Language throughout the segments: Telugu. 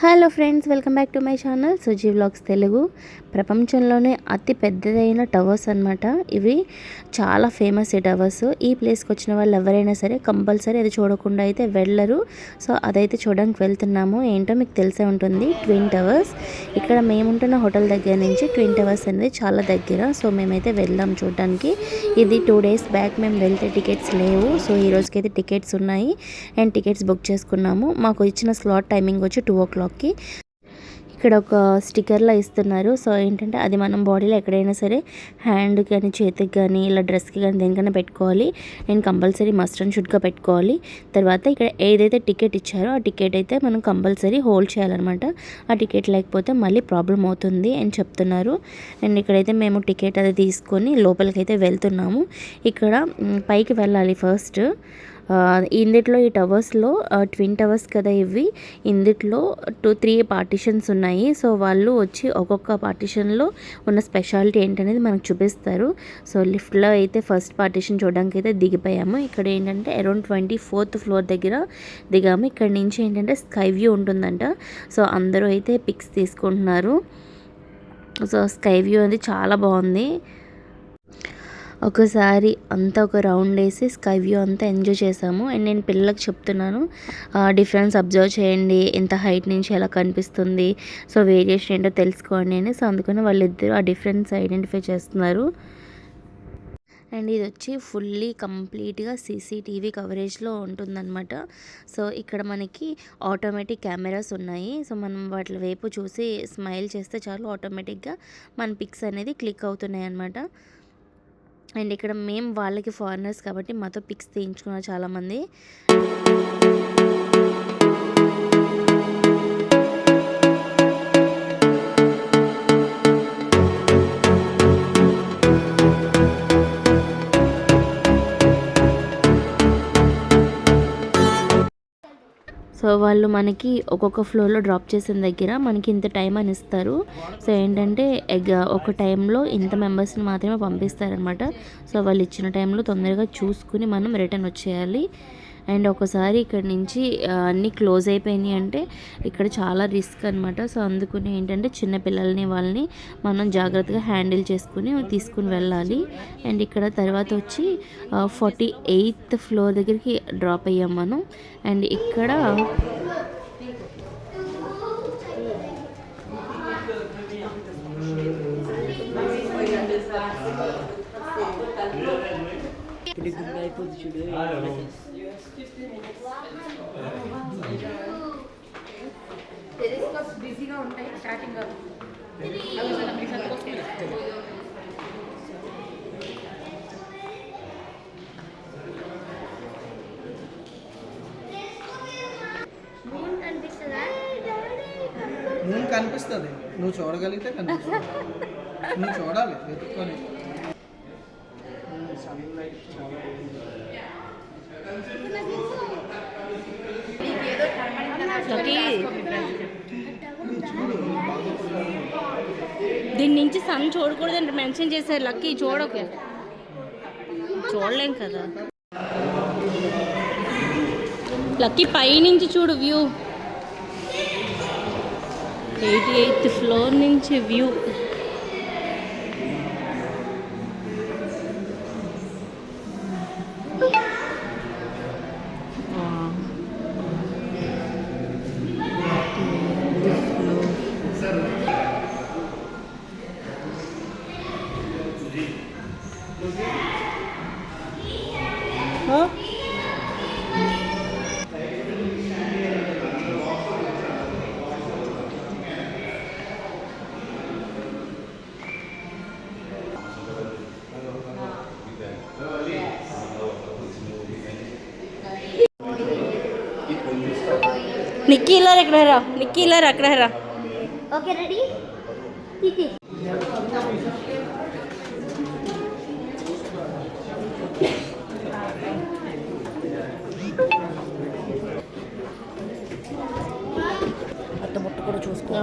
Hello friends, welcome back to my channel Suji vlogs Telugu. ప్రపంచంలోనే అతి పెద్దదైన టవర్స్ అనమాట ఇవి. చాలా ఫేమస్ ఈ టవర్స్. ఈ ప్లేస్కి వచ్చిన వాళ్ళు ఎవరైనా సరే కంపల్సరీ అది చూడకుండా అయితే వెళ్ళరు. సో అదైతే చూడడానికి వెళ్తున్నాము. ఏంటో మీకు తెలిసే ఉంటుంది, ట్విన్ టవర్స్. ఇక్కడ మేముంటున్న హోటల్ దగ్గర నుంచి ట్విన్ టవర్స్ అనేది చాలా దగ్గర. సో మేమైతే వెళ్దాం చూడడానికి. ఇది 2 days బ్యాక్ మేము వెళ్తే టికెట్స్ లేవు. సో ఈ రోజుకైతే టికెట్స్ ఉన్నాయి అండ్ టికెట్స్ బుక్ చేసుకున్నాము. మాకు ఇచ్చిన స్లాట్ టైమింగ్ వచ్చి 2 o'clock. ఇక్కడ ఒక స్టిక్కర్లా ఇస్తున్నారు. సో ఏంటంటే అది మనం బాడీలో ఎక్కడైనా సరే హ్యాండ్ కానీ చేతికి కానీ ఇలా డ్రెస్కి కానీ దేనికైనా పెట్టుకోవాలి. నేను కంపల్సరీ మస్ట్ అండ్ షుడ్గా పెట్టుకోవాలి. తర్వాత ఇక్కడ ఏదైతే టికెట్ ఇచ్చారో ఆ టికెట్ అయితే మనం కంపల్సరీ హోల్డ్ చేయాలన్నమాట. ఆ టికెట్ లేకపోతే మళ్ళీ ప్రాబ్లం అవుతుంది అని చెప్తున్నారు. అండ్ ఇక్కడైతే మేము టికెట్ అది తీసుకొని లోపలికైతే వెళ్తున్నాము. ఇక్కడ పైకి వెళ్ళాలి ఫస్ట్. ఇందులో ఈ టవర్స్లో ట్విన్ టవర్స్ కదా ఇవి. ఇందులో 2-3 పార్టిషన్స్ ఉన్నాయి. సో వాళ్ళు వచ్చి ఒక్కొక్క పార్టిషన్లో ఉన్న స్పెషాలిటీ ఏంటనేది మనకు చూపిస్తారు. సో లిఫ్ట్లో అయితే ఫస్ట్ పార్టిషన్ చూడడానికి అయితే దిగిపోయాము. ఇక్కడ ఏంటంటే అరౌండ్ 24th floor దగ్గర దిగాము. ఇక్కడ నుంచి ఏంటంటే స్కై వ్యూ ఉంటుందంట. సో అందరూ అయితే పిక్స్ తీసుకుంటున్నారు. సో స్కై వ్యూ అది చాలా బాగుంది. ఒకసారి అంతా ఒక రౌండ్ వేసి స్కై వ్యూ అంతా ఎంజాయ్ చేసాము. అండ్ నేను పిల్లలకు చెప్తున్నాను, డిఫరెన్స్ అబ్జర్వ్ చేయండి, ఎంత హైట్ నుంచి ఎలా కనిపిస్తుంది, సో వేరియేషన్ ఏంటో తెలుసుకోండి అని. సో అందుకని వాళ్ళిద్దరూ ఆ డిఫరెన్స్ ఐడెంటిఫై చేస్తున్నారు. అండ్ ఇది వచ్చి కంప్లీట్గా CCTV కవరేజ్లో ఉంటుందన్నమాట. సో ఇక్కడ మనకి ఆటోమేటిక్ కెమెరాస్ ఉన్నాయి. సో మనం వాటి వైపు చూసి స్మైల్ చేస్తే చాలు, ఆటోమేటిక్గా మన పిక్స్ అనేది క్లిక్ అవుతున్నాయి అన్నమాట. అండ్ ఇక్కడ మేము వాళ్ళకి ఫారినర్స్ కాబట్టి మాతో పిక్స్ తీయించుకున్నారు చాలామంది. సో వాళ్ళు మనకి ఒక్కొక్క ఫ్లోర్లో డ్రాప్ చేసిన దగ్గర మనకి ఇంత టైం అని ఇస్తారు. సో ఏంటంటే ఒక టైంలో ఇంత మెంబర్స్ని మాత్రమే పంపిస్తారనమాట. సో వాళ్ళు ఇచ్చిన టైంలో తొందరగా చూసుకుని మనం రిటర్న్ వచ్చేయాలి. అండ్ ఒకసారి ఇక్కడ నుంచి అన్నీ క్లోజ్ అయిపోయినాయి అంటే ఇక్కడ చాలా రిస్క్ అనమాట. సో అందుకని ఏంటంటే చిన్నపిల్లల్ని వాళ్ళని మనం జాగ్రత్తగా హ్యాండిల్ చేసుకుని తీసుకుని వెళ్ళాలి. అండ్ ఇక్కడ తర్వాత వచ్చి 48th floor దగ్గరికి డ్రాప్ అయ్యాం మనం. అండ్ ఇక్కడ బిజీగా ఉంటాయి స్టార్టింగ్. మూన్ కనిపిస్తుంది, నువ్వు చూడగలిగితే కనిపిస్తుంది. నువ్వు చూడాలి వెతుక్కొని. సన్లైట్ చాలా దీని నుంచి సన్ చూడకూడదని మెన్షన్ చేశారు. లక్కీ చూడకు, చూడలేం కదా. లక్కీ పైనుంచి చూడు వ్యూ. 88th floor నుంచి వ్యూ. నిక్కీ ఇలా ఎక్కడ రా, నిక్కీ ఇలా అక్కడ రా. Okay ready.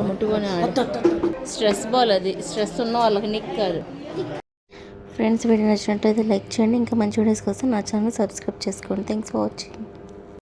ముట్టుకొని స్ట్రెస్ బాల్ అది. స్ట్రెస్ ఉన్న వాళ్ళకి నిక్ కాదు. ఫ్రెండ్స్, వీడియో నచ్చినట్లయితే లైక్ చేయండి. ఇంకా మంచి వీడియోస్ కోసం నా ఛానల్ సబ్స్క్రైబ్ చేసుకోండి. Thanks for watching.